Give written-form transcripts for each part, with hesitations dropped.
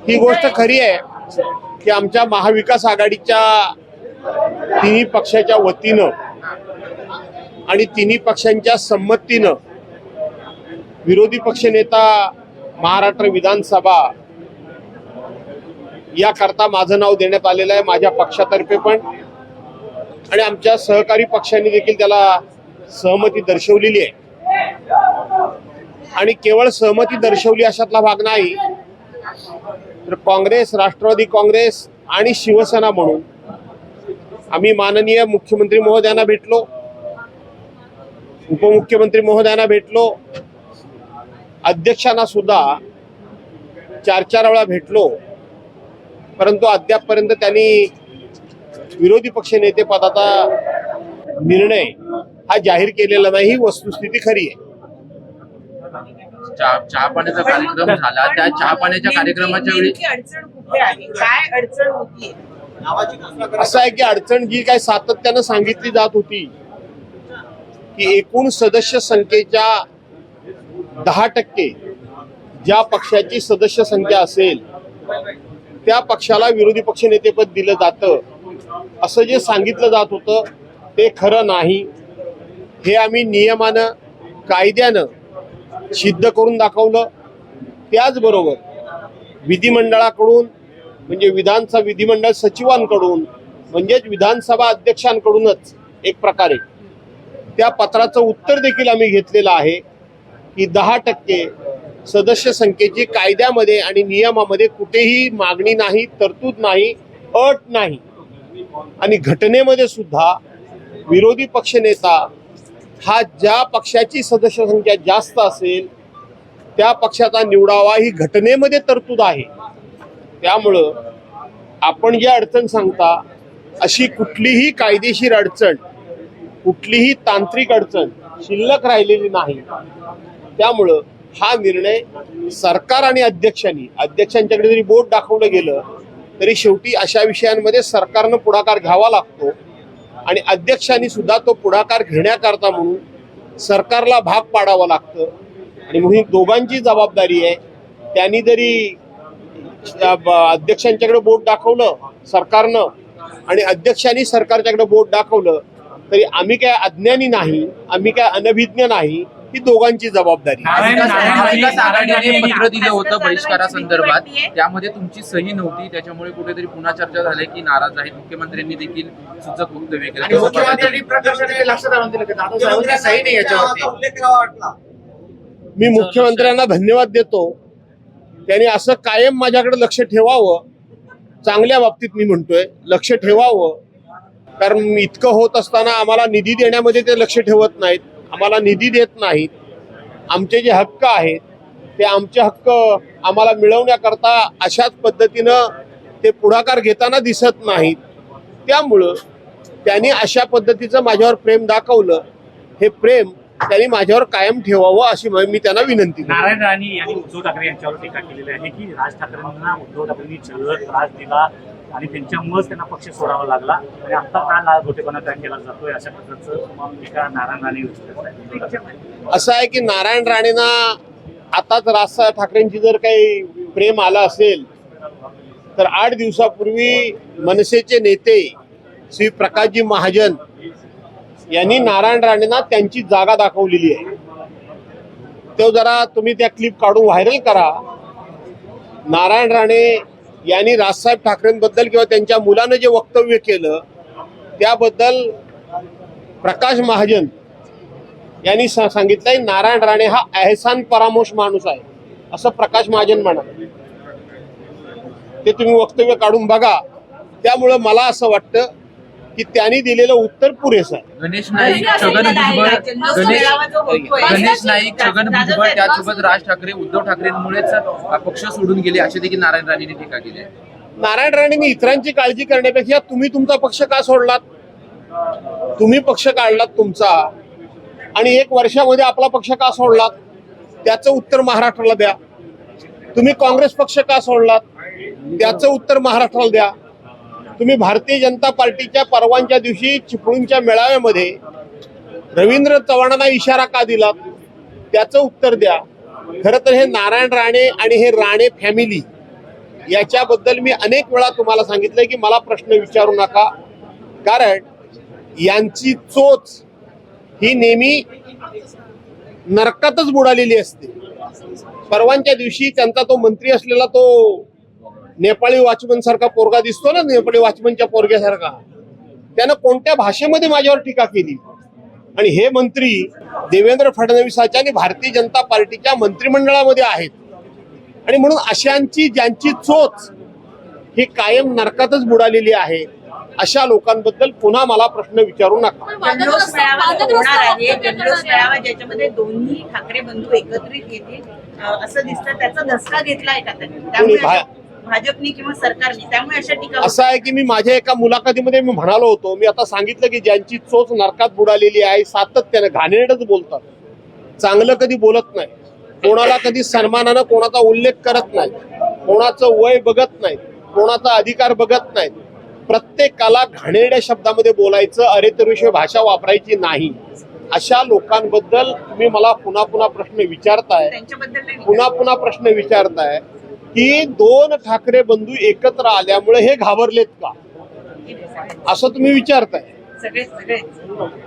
ही गोष्ट खरी आहे की आमच्या महाविकास आघाडीच्या तिन्ही पक्षाच्या वतीनं आणि तिन्ही पक्षांच्या संमतीनं विरोधी पक्षनेता महाराष्ट्र विधानसभा याकरता माझं नाव देण्यात आलेलं आहे, माझ्या पक्षातर्फे पण आणि आमच्या सहकारी पक्षांनी देखील त्याला सहमती दर्शवलेली आहे। आणि केवळ सहमती दर्शवली अशातला भाग नाही, तर काँग्रेस, राष्ट्रवादी काँग्रेस आणि शिवसेना म्हणून आम्ही माननीय मुख्यमंत्री महोदयांना भेटलो, उपमुख्यमंत्री महोदयांना भेटलो, अध्यक्षांना सुद्धा 4-4 वेळा भेटलो, परंतु अद्यापपर्यंत त्यांनी विरोधी पक्षनेते पदाचा निर्णय हा जाहीर केलेला नाही। ही वस्तुस्थिती खरी आहे। चहा पाण्याचा कार्यक्रम झाला, त्या चहा पाण्याच्या कार्यक्रमाच्या वेळी अडचण कुठे आहे, काय अडचण होती? असं आहे की अडचण जी काय सातत्यानं सांगितली जात होती की एकूण सदस्य संख्येच्या 10% ज्या पक्षाची सदस्य संख्या असेल त्या पक्षाला विरोधी पक्षनेतेपद दिलं जातं, असं जे सांगितलं जात होतं ते खरं नाही। हे आम्ही नियमानं, कायद्यानं सिद्ध करून दाखवलं। त्याचबरोबर विधिमंडळाकडून म्हणजे विधिमंडळ सचिवांकडून म्हणजेच विधानसभा अध्यक्षांकडूनच एक प्रकारे त्या पत्राचं उत्तर देखील आम्ही घेतलेलं आहे की 10% सदस्य संख्येची कायद्यामध्ये आणि नियमामध्ये कुठेही मागणी नाही, तरतूद नाही, अट नाही। आणि घटनेमध्ये सुद्धा विरोधी पक्षनेता हा ज्या पक्षाची सदस्य संख्या जास्त असेल त्या पक्षाचा निवडावा ही घटनेमध्ये तरतूद आहे। त्यामुळं आपण जी अडचण सांगता अशी कुठलीही कायदेशीर अडचण, कुठलीही तांत्रिक अडचण शिल्लक राहिलेली नाही। त्यामुळं हा निर्णय सरकार आणि अध्यक्षांच्याकडे जरी बोट दाखवलं गेलं तरी शेवटी अशा विषयांमध्ये सरकारनं पुढाकार घ्यावा लागतो आणि अध्यक्षांनी सुद्धा तो पुढाकार घेण्याकरता म्हणून सरकारला भाग पाडावं लागतं। आणि म्हणून दोघांची जबाबदारी आहे। त्यांनी जरी अध्यक्षांच्याकडे बोट दाखवलं सरकारनं आणि अध्यक्षांनी सरकारच्याकडे बोट दाखवलं तरी आम्ही काय अज्ञानी नाही, आम्ही काय अनभिज्ञ नाही, ही दोघांची जबाबदारी। महाविकास आघाडीने पत्र दिलं होतं बहिष्कारासंदर्भात, त्यामध्ये तुमची सही नव्हती, त्याच्यामुळे कुठेतरी पुन्हा चर्चा झाली की नाराज आहेत। मुख्यमंत्र्यांनी देखील सूचक वक्तव्य केलं। मी मुख्यमंत्र्यांना धन्यवाद देतो, त्यांनी असं कायम माझ्याकडे लक्ष ठेवावं। चांगल्या बाबतीत मी म्हणतोय लक्ष ठेवावं, कारण इतकं होत असताना आम्हाला निधी देण्यामध्ये ते लक्ष ठेवत नाहीत, आम्हाला निधी देत नाहीत। आमचे जे हक्क आहेत ते आमचे हक्क आम्हाला मिळवण्याकरता अशाच पद्धतीनं ते पुढाकार घेताना दिसत नाहीत। त्यामुळं त्यांनी अशा पद्धतीचं माझ्यावर प्रेम दाखवलं, हे प्रेम त्यांनी माझ्यावर कायम ठेवावं अशी मी त्यांना विनंती करतो। नारायण राणे यांनी उद्धव ठाकरे यांच्यावर टीका केलेली आहे की राज ठाकरेंना उद्धव ठाकरेंनी छळत त्रास दिला आणि त्यांच्यामुळेच त्यांना पक्ष सोडावा लागला आणि आता का लालगोटेपणा त्या केला जातोय, अशा प्रकारचं टीका नारायण राणे। असं आहे की नारायण राणेंना आताच राज ठाकरेंची जर काही प्रेम आलं असेल तर 8 दिवसापूर्वी मनसेचे नेते श्री प्रकाशजी महाजन यांनी नारायण राणेंना त्यांची जागा दाखवलेली आहे। तो जरा तुम्ही त्या क्लिप काढून व्हायरल करा। नारायण राणे यांनी राजसाहेब ठाकरेंबद्दल किंवा त्यांच्या मुलानं जे वक्तव्य केलं त्याबद्दल प्रकाश महाजन यांनी सांगितलंय नारायण राणे हा एहसान परामोश माणूस आहे, असं प्रकाश महाजन म्हणाले। ते तुम्ही वक्तव्य काढून बघा। त्यामुळे मला असं वाटतं की त्यांनी दिलेलं उत्तर पुरेसं आहे। गणेश नाईक, छगन भुजबळ त्यासोबत राज ठाकरे उद्धव ठाकरेंमुळेच पक्ष सोडून गेले अशी देखील नारायण राणेंनी टीका केली आहे। नारायण राणेंनी इतरांची काळजी करण्यापेक्षा तुम्ही तुमचा पक्ष का सोडलात, तुम्ही पक्ष काढलात तुमचा आणि 1 वर्षामध्ये आपला पक्ष का सोडलात त्याचं उत्तर महाराष्ट्राला द्या। तुम्ही काँग्रेस पक्ष का सोडलात त्याचं उत्तर महाराष्ट्राला द्या। तुम्ही भारतीय जनता पार्टीच्या परवानच्या दिवशी चिपळूणच्या मेळाव्यामध्ये रवींद्र चव्हाणांना इशारा का दिला त्याचं उत्तर द्या। खरं तर हे नारायण राणे आणि हे राणे फॅमिली याच्याबद्दल मी अनेक वेळा तुम्हाला सांगितलंय की मला प्रश्न विचारू नका, कारण यांची चोच ही नेहमी नरकातच बुडालेली असते. परवांच्या दिवशी त्यांचा तो मंत्री असलेला तो नेपाळी वॉचमन सारखा पोरगा दिसतो ना, नेपाळी वॉचमनच्या पोरग्यासारखा, त्यानं कोणत्या भाषेमध्ये माझ्यावर टीका केली. आणि हे मंत्री देवेंद्र फडणवीसाच्या आणि भारतीय जनता पार्टीच्या मंत्रिमंडळामध्ये आहेत. आणि म्हणून अशांची ज्यांची चोच ही कायम नरकातच बुडालेली आहे, अशा लोकांबद्दल पुन्हा मला प्रश्न विचारू नका. जल्लोष मेळावा होणार आहे, जल्लोष मेळावा ज्याच्यामध्ये दोन्ही ठाकरे बंधू एकत्रित येतील असं दिसतं. त्याचा धसका घेतलाय का त्यांनी? त्यामुळे भाजपनी किंवा सरकारने त्यामुळे अशा टीका असं आहे की मी माझ्या एका मुलाखतीमध्ये मी म्हणालो होतो, मी आता सांगितलं की ज्यांची चोच नरकात बुडालेली आहे, सातत्याने घाणेरडच बोलतात, चांगलं कधी बोलत नाही, कोणाला कधी सन्मानानं कोणाचा उल्लेख करत नाही, कोणाचं वय बघत नाही, कोणाचा अधिकार बघत नाही, प्रत्येकाला घाणेरड्या शब्दामध्ये बोलायचं, अरेतरविषयी भाषा वापरायची नाही. अशा लोकांबद्दल तुम्ही मला पुन्हा पुन्हा प्रश्न विचारताय, पुन्हा पुन्हा प्रश्न विचारताय की दोन ठाकरे बंधू एकत्र आल्यामुळे हे घाबरलेत का, असं तुम्ही विचारताय. सगळे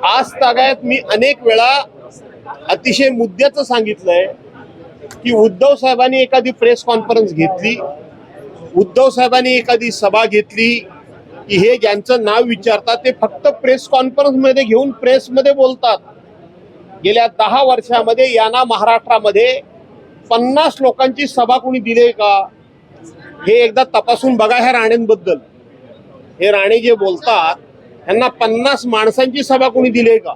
आज तागायत मी अनेक वेळा अतिशय मुद्द्याचं सांगितलंय की उद्धव साहेबांनी एखादी प्रेस कॉन्फरन्स घेतली, उद्धव साहेबांनी एखादी सभा घेतली की हे ज्यांचं नाव विचारतात ते फक्त प्रेस कॉन्फरन्स मध्ये घेऊन प्रेसमध्ये बोलतात. गेल्या 10 वर्षामध्ये यांना महाराष्ट्रामध्ये 50 लोकांची सभा कोणी दिली का, हे एकदा तपासून बघा. ह्या राणेंबद्दल, हे राणे जे बोलतात त्यांना 50 माणसांची सभा कोणी दिली का?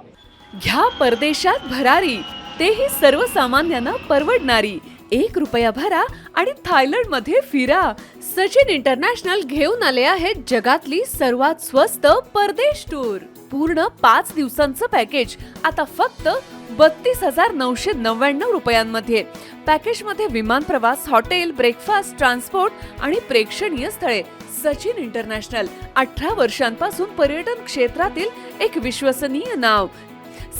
घ्या परदेशात भरारी, तेही सर्वसामान्यांना परवडणारी. 1 रुपया भरा आणि थायलंड मध्ये फिरा. सचिन इंटरनॅशनल घेऊन आले आहेत जगातली सर्वात स्वस्त परदेश टूर. पूर्ण 5 दिवसांचं पॅकेज आता फक्त 32,999 रुपयांमध्ये. पॅकेजमध्ये विमान प्रवास, हॉटेल, ब्रेकफास्ट, ट्रान्सपोर्ट आणि प्रेक्षणीय स्थळे. सचिन इंटरनॅशनल 18 वर्षांपासून पर्यटन क्षेत्रातील एक विश्वसनीय नाव.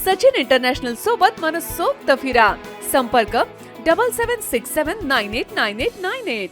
सचिन इंटरनॅशनल सोबत मनसोक्त फिरा. संपर्क 7767989898.